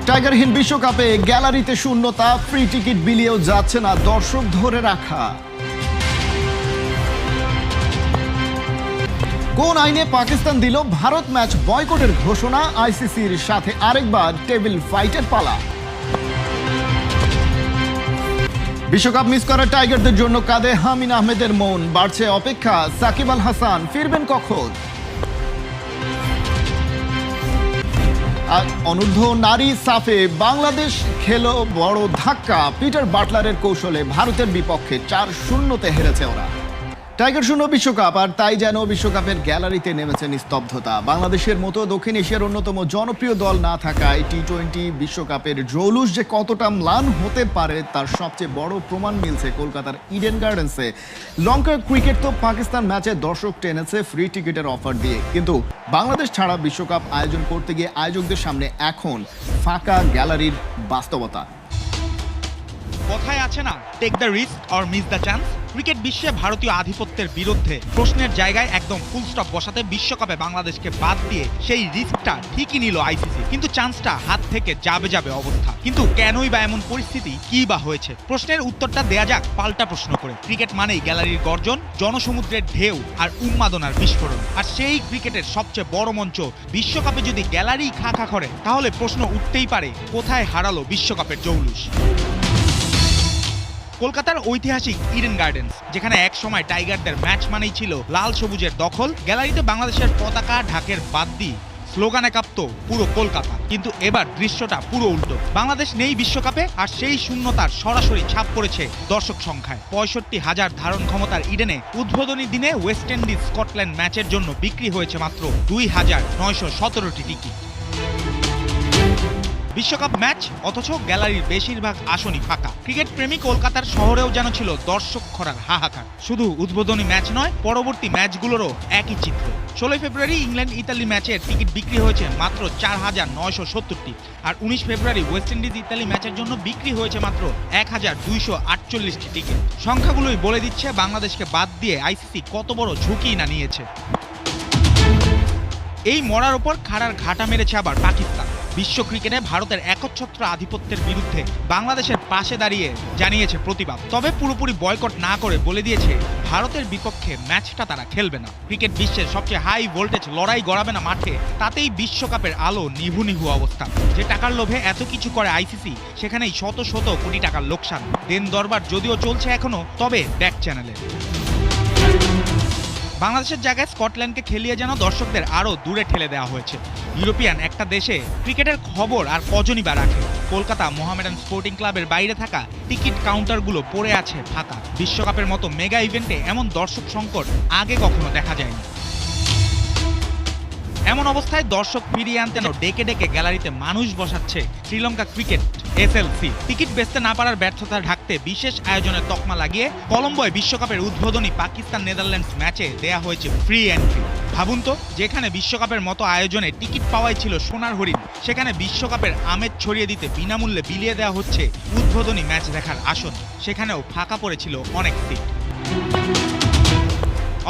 টাইগারহীন বিশ্বকাপে গ্যালারিতে শূন্যতা, ফ্রি টিকিট বিলিয়েও যাচ্ছে না দর্শক ধরে রাখা। কোন আইনে পাকিস্তান দিল ভারত ম্যাচ বয়কটের ঘোষণা? আইসিসির সাথে আরেকবার টেবিল ফাইটের পালা। বিশ্বকাপ মিস করা টাইগারদের জন্য কাঁদে হামিন আহমেদের মন, বাড়ছে অপেক্ষা সাকিব আল হাসান ফিরবেন কখন। আর অনূর্ধ্ব নারী সাফে বাংলাদেশ খেলো বড় ধাক্কা, পিটার বাটলারের কৌশলে ভারতের বিপক্ষে 4-0 হেরেছে ওরা। টাইগার শূন্য বিশ্বকাপ, আর তাই যেন বিশ্বকাপের গ্যালারিতে নেমেছে নিস্তব্ধতা। বাংলাদেশের মতো দক্ষিণ এশিয়ার অন্যতম জনপ্রিয় দল না থাকায় টি-20 বিশ্বকাপের জৌলুস যে কতটা ম্লান হতে পারে তার সবচেয়ে বড় প্রমাণ মিলছে কলকাতার ইডেন গার্ডেন্সে। লঙ্কা ক্রিকেট তো পাকিস্তান ম্যাচে দর্শক টেনেছে ফ্রি টিকিটের অফার দিয়ে, কিন্তু বাংলাদেশ ছাড়া বিশ্বকাপ আয়োজন করতে গিয়ে আয়োজকদের সামনে এখন ফাঁকা গ্যালারির বাস্তবতা। কথায় আছে না, take the risk or miss the chance. Cricket বিশ্বে ভারতীয় আধিপত্যের বিরুদ্ধে প্রশ্নের জায়গায় একদম ফুল স্টপ বসাতে বিশ্বকাপে বাংলাদেশকে বাদ দিয়ে সেই রিস্কটা ঠিকই নিল আইসিসি, কিন্তু চান্সটা হাত থেকে যাবে অবস্থা। কিন্তু কেনই বা এমন পরিস্থিতি, কি বা হয়েছে? প্রশ্নের উত্তরটা দেয়া যাক পাল্টা প্রশ্ন করে। ক্রিকেট মানেই গ্যালারির গর্জন, জনসমুদ্রের ঢেউ আর উন্মাদনার বিস্ফোরণ। আর সেই ক্রিকেটের সবচেয়ে বড় মঞ্চ বিশ্বকাপে যদি গ্যালারি খা করে, তাহলে প্রশ্ন উঠতেই পারে, কোথায় হারালো বিশ্বকাপের জৌলুস? কলকাতার ঐতিহাসিক ইডেন গার্ডেন্স, যেখানে এক সময় টাইগারদের ম্যাচ মানেই ছিল লাল সবুজের দখল, গ্যালারিতে বাংলাদেশের পতাকা ঢাকের বাদ দিয়ে স্লোগানে কাঁপত পুরো কলকাতা। কিন্তু এবার দৃশ্যটা পুরো উল্টো। বাংলাদেশ নেই বিশ্বকাপে, আর সেই শূন্যতার সরাসরি ছাপ পড়েছে দর্শক সংখ্যায়। 65,000 ধারণ ক্ষমতার ইডেনে উদ্বোধনী দিনে ওয়েস্ট ইন্ডিজ স্কটল্যান্ড ম্যাচের জন্য বিক্রি হয়েছে মাত্র 2,917টি টিকিট। বিশ্বকাপ ম্যাচ, অথচ গ্যালারির বেশিরভাগ আসনই ফাঁকা। ক্রিকেট প্রেমী কলকাতার শহরেও যেন ছিল দর্শক খরার হাহাকার। শুধু উদ্বোধনী ম্যাচ নয়, পরবর্তী ম্যাচগুলোরও একই চিত্র। 16 ফেব্রুয়ারি ইংল্যান্ড ইতালি ম্যাচের টিকিট বিক্রি হয়েছে মাত্র 4,970টি, আর 19 ফেব্রুয়ারি ওয়েস্ট ইন্ডিজ ইতালি ম্যাচের জন্য বিক্রি হয়েছে মাত্র 1,248টি টিকিট। সংখ্যাগুলোই বলে দিচ্ছে বাংলাদেশকে বাদ দিয়ে আইসিসি কত বড় ঝুঁকি না নিয়েছে। এই মরার ওপর খাড়ার ঘাটা মেরেছে আবার পাকিস্তান। বিশ্ব ক্রিকেটে ভারতের একচ্ছত্র আধিপত্যের বিরুদ্ধে বাংলাদেশের পাশে দাঁড়িয়ে জানিয়েছে প্রতিবাদ, তবে পুরোপুরি বয়কট না করে বলে দিয়েছে ভারতের বিপক্ষে ম্যাচটা তারা খেলবে না। ক্রিকেট বিশ্বের সবচেয়ে হাই ভোল্টেজ লড়াই গড়াবে না মাঠে, তাতেই বিশ্বকাপের আলো নিভু নিভু অবস্থা। যে টাকার লোভে এত কিছু করে আইসিসি, সেখানেই শত শত কোটি টাকার লোকসান। দেন দরবার যদিও চলছে এখনো, তবে ব্যাক চ্যানেলে। বাংলাদেশের জায়গায় স্কটল্যান্ডকে খেলিয়ে যেন দর্শকদের আরও দূরে ঠেলে দেওয়া হয়েছে। ইউরোপিয়ান একটা দেশে ক্রিকেটের খবর আর কজনই বা রাখে? কলকাতা মোহামেডান স্পোর্টিং ক্লাবের বাইরে থাকা টিকিট কাউন্টারগুলো পড়ে আছে ফাঁকা। বিশ্বকাপের মতো মেগা ইভেন্টে এমন দর্শক সংকট আগে কখনো দেখা যায়নি। এমন অবস্থায় দর্শক ফিরিয়ে আনতে ডেকে ডেকে গ্যালারিতে মানুষ বসাচ্ছে শ্রীলঙ্কা ক্রিকেট এসএলসি। টিকিট বেচতে না পারার ব্যর্থতা ঢাকতে বিশেষ আয়োজনের তকমা লাগিয়ে কলম্বোয় বিশ্বকাপের উদ্বোধনী পাকিস্তান নেদারল্যান্ডস ম্যাচে দেয়া হয়েছে ফ্রি এন্ট্রি। ভাবুন তো, যেখানে বিশ্বকাপের মতো আয়োজনে টিকিট পাওয়াই ছিল সোনার হরিণ, সেখানে বিশ্বকাপের আমেজ ছড়িয়ে দিতে বিনামূল্যে বিলিয়ে দেওয়া হচ্ছে উদ্বোধনী ম্যাচ দেখার আসন। সেখানেও ফাঁকা পড়েছিল অনেক সিট।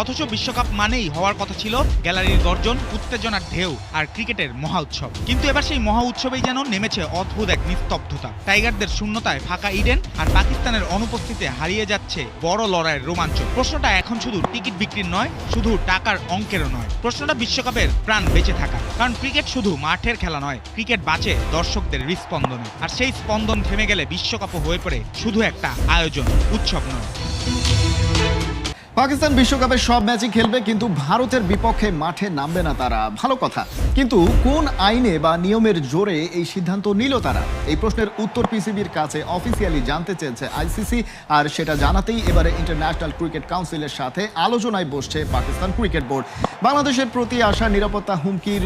অথচ বিশ্বকাপ মানেই হওয়ার কথা ছিল গ্যালারির গর্জন, উত্তেজনার ঢেউ আর ক্রিকেটের মহা উৎসব। কিন্তু এবার সেই মহা উৎসবেই যেন নেমেছে অদ্ভুত এক নিস্তব্ধতা। টাইগারদের শূন্যতায় ফাঁকা ইডেন, আর পাকিস্তানের অনুপস্থিতিতে হারিয়ে যাচ্ছে বড় লড়াইয়ের রোমাঞ্চ। প্রশ্নটা এখন শুধু টিকিট বিক্রির নয়, শুধু টাকার অঙ্কেরও নয়। প্রশ্নটা বিশ্বকাপের প্রাণ বেঁচে থাকা। কারণ ক্রিকেট শুধু মাঠের খেলা নয়, ক্রিকেট বাঁচে দর্শকদের হৃস্পন্দনে। আর সেই স্পন্দন থেমে গেলে বিশ্বকাপও হয়ে পড়ে শুধু একটা আয়োজন, উৎসব নয়। পাকিস্তান বিশ্বকাপের সব ম্যাচই খেলবে, কিন্তু ভারতের বিপক্ষে মাঠে নামবে না তারা। ভালো কথা, কিন্তু কোন আইনে বা নিয়মের জোরে এই সিদ্ধান্ত নিল তারা? এই প্রশ্নের উত্তর পিসিবির কাছে অফিসিয়ালি জানতে চেয়েছে আইসিসি, আর সেটা জানাতেই এবারে ইন্টারন্যাশনাল ক্রিকেট কাউন্সিলের সাথে আলোচনায় বসছে পাকিস্তান ক্রিকেট বোর্ড। বাংলাদেশের প্রতি আসা নিরাপত্তা হুমকির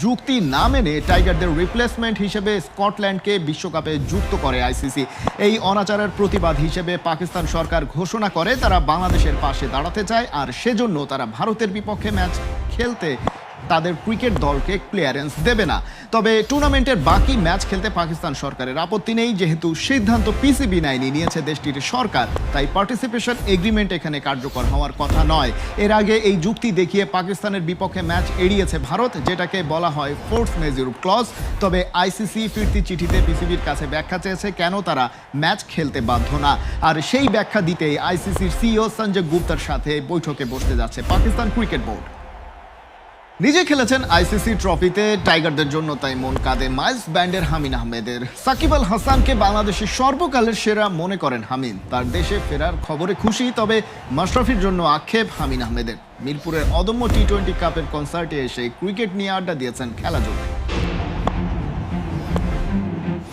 যুক্তি না মেনে টাইগারদের রিপ্লেসমেন্ট হিসেবে স্কটল্যান্ডকে বিশ্বকাপে যুক্ত করে আইসিসি। এই অনাচারের প্রতিবাদ হিসেবে পাকিস্তান সরকার ঘোষণা করে তারা বাংলাদেশের পাশে দাঁড়াতে চায়, আর সেজন্য তারা ভারতের বিপক্ষে ম্যাচ খেলতে তাদের ক্রিকেট দলকে ক্লিয়ারেন্স দেবে না। তবে টুর্নামেন্টের বাকি ম্যাচ খেলতে পাকিস্তান সরকারের আপত্তি নেই, যেহেতু সিদ্ধান্ত পিসিবি নিয়েছে দেশটির সরকার, তাই পার্টিসিপেশন এগ্রিমেন্ট এখানে কার্যকর হওয়ার কথা নয়। এর আগে এই যুক্তি দেখিয়ে পাকিস্তানের বিপক্ষে ম্যাচ এড়িয়েছে ভারত, যেটাকে বলা হয় ফোর্স মেজর ক্লজ। তবে আইসিসি ফিরতি চিঠিতে পিসিবির কাছে ব্যাখ্যা চেয়েছে কেন তারা ম্যাচ খেলতে বাধ্য না, আর সেই ব্যাখ্যা দিতেই আইসিসির সিইও সঞ্জয় গুপ্তার সাথে বৈঠকে বসতে যাচ্ছে পাকিস্তান ক্রিকেট বোর্ড। নিজে খেলেছেন আইসিসি ট্রফিতে টাইগারদের জন্য, তাই মন কাঁদে মাইলস ব্যান্ডের হামিন আহমেদের। সাকিব আল হাসানকে বাংলাদেশের সর্বকালের সেরা মনে করেন হামিন। তার দেশে ফেরার খবরে খুশি, তবে মাশরাফির জন্য আক্ষেপ হামিন আহমেদের। মিরপুরের অদম্য টি-20 কাপের কনসার্টে এসে ক্রিকেট নিয়ে আড্ডা দিয়েছেন খেলা জুড়ে।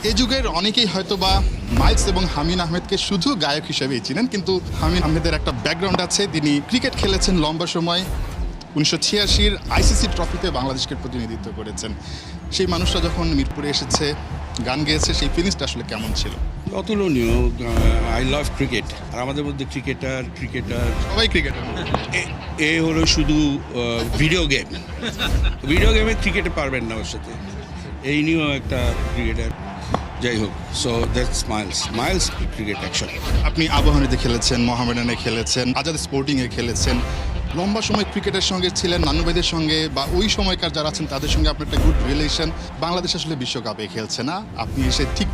এই যুগের অনেকেই হয়তোবা মাইলস এবং হামিন আহমেদকে শুধু গায়ক হিসেবেই চিনেন, কিন্তু হামিন আহমেদের একটা ব্যাকগ্রাউন্ড আছে। তিনি ক্রিকেট খেলেছেন লম্বা সময়, 1986 আইসিসি ট্রফিতে বাংলাদেশকে প্রতিনিধিত্ব করেছেন। সেই মানুষটা যখন মিরপুরে এসেছে, গান গেয়েছে, সেই ফিলিংসটা আসলে কেমন ছিল? অতুলনীয়। আই লাভ ক্রিকেট, আর আমাদের মধ্যে ক্রিকেটার সবাই ক্রিকেটার। এ হলো শুধু ভিডিও গেমে ক্রিকেটে পারবেন না ওর সাথে, এই নিয়েও একটা ক্রিকেটার। যাই হোক, so that's Miles cricket action. আপনি আবাহনীতে খেলেছেন, মোহামেডানে খেলেছেন, আজাদ স্পোর্টিংয়ে খেলেছেন, লম্বা সময় ক্রিকেটের সঙ্গে ছিলেন, নানু ভাইদের সঙ্গে বা ওই সময়কার যারা আছেন তাদের সঙ্গে আপনার একটা গুড রিলেশন। বাংলাদেশ আসলে বিশ্বকাপে খেলছে না, আপনি এসে ঠিক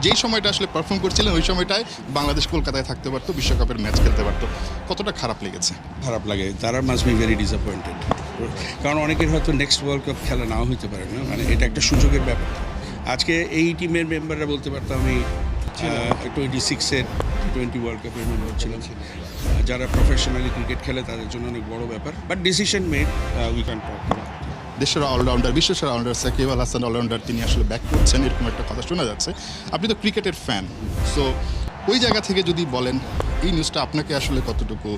যেই সময়টা আসলে পারফর্ম করছিলেন ওই সময়টায় বাংলাদেশ কলকাতায় থাকতে পারতো, বিশ্বকাপের ম্যাচ খেলতে পারতো। কতটা খারাপ লেগেছে? খারাপ লাগে, তারা মাস্ট বি ভেরি ডিসঅ্যাপয়েন্টেড। কারণ অনেকের হয়তো নেক্সট ওয়ার্ল্ড কাপ খেলা নাও হতে পারে না, মানে এটা একটা সুযোগের ব্যাপার। আজকে এই টিমের মেম্বাররা বলতে পারতাম আমি 26-এর টি-20 ওয়ার্ল্ড কাপের মেম্বার ছিলাম। যারা প্রফেশনালি ক্রিকেট খেলে তাদের জন্য অনেক বড় ব্যাপার, but decision made, we can talk. দেশের allrounder, বিশ্বসেরা allrounder Shakib Al Hasan allrounder, তিনি আসলে ব্যাক করছেন, এরকম একটা কথা শোনা যাচ্ছে। আপনি তো ক্রিকেটের ফ্যান, সো ওই জায়গা থেকে যদি বলেন এই নিউজটা আপনাকে আসলে কতটুকু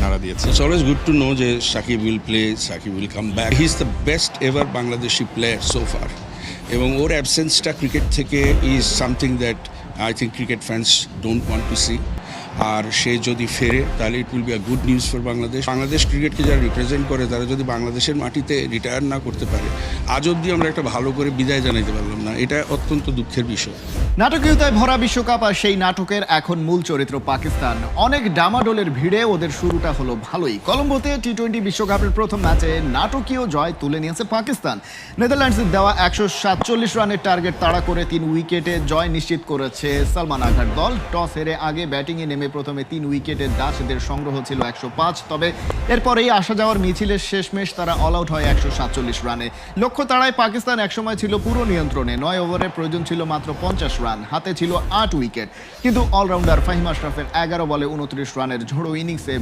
নাড়া দিয়েছে? It's always good to know যে Shakib will play, Shakib will come back. He is the best ever Bangladeshi player so far. এবং ওর অ্যাবসেন্সটা ক্রিকেট থেকে is something that I think cricket fans don't want to see. আর সে যদি ফেরে তাহলে it will be a good news for Bangladesh. Bangladesh ক্রিকেটকে যারা রিপ্রেজেন্ট করে তারা যদি বাংলাদেশের মাটিতে রিটায়ার না করতে পারে, আজ অবধি আমরা একটা ভালো করে বিদায় জানাইতে পারলাম না, এটা অত্যন্ত দুঃখের বিষয়। নাটকীয়তায় ভরা বিশ্বকাপ, আর সেই নাটকের এখন মূল চরিত্র পাকিস্তান। অনেক ডামাডোলের ভিড়ে ওদের শুরুটা হলো ভালোই। কলম্বোতে টি-20 বিশ্বকাপের প্রথম ম্যাচে নাটকীয় জয় তুলে নিয়েছে পাকিস্তান। নেদারল্যান্ডসের দেওয়া 147 রানের টার্গেট তাড়া করে 3 উইকেটে জয় নিশ্চিত করেছে সালমান আঘার দল। টস হেরে আগে ব্যাটিংয়ে নেমে প্রথমে 3 উইকেটে ডাচদের সংগ্রহ ছিল 105, তবে এরপরেই আসা যাওয়ার মিছিলের শেষমেশ তারা অল আউট হয় 147 রানে। লক্ষ্য তাড়ায় পাকিস্তান একসময় ছিল পুরো নিয়ন্ত্রণে। 9 ওভারে প্রয়োজন ছিল মাত্র 50 রান, হাতে ছিল 8 উইকেট, কিন্তু অলরাউন্ডার ফাহিম আশরাফের 11 বলে 29 রানের ঝোড়ো ইনিংসে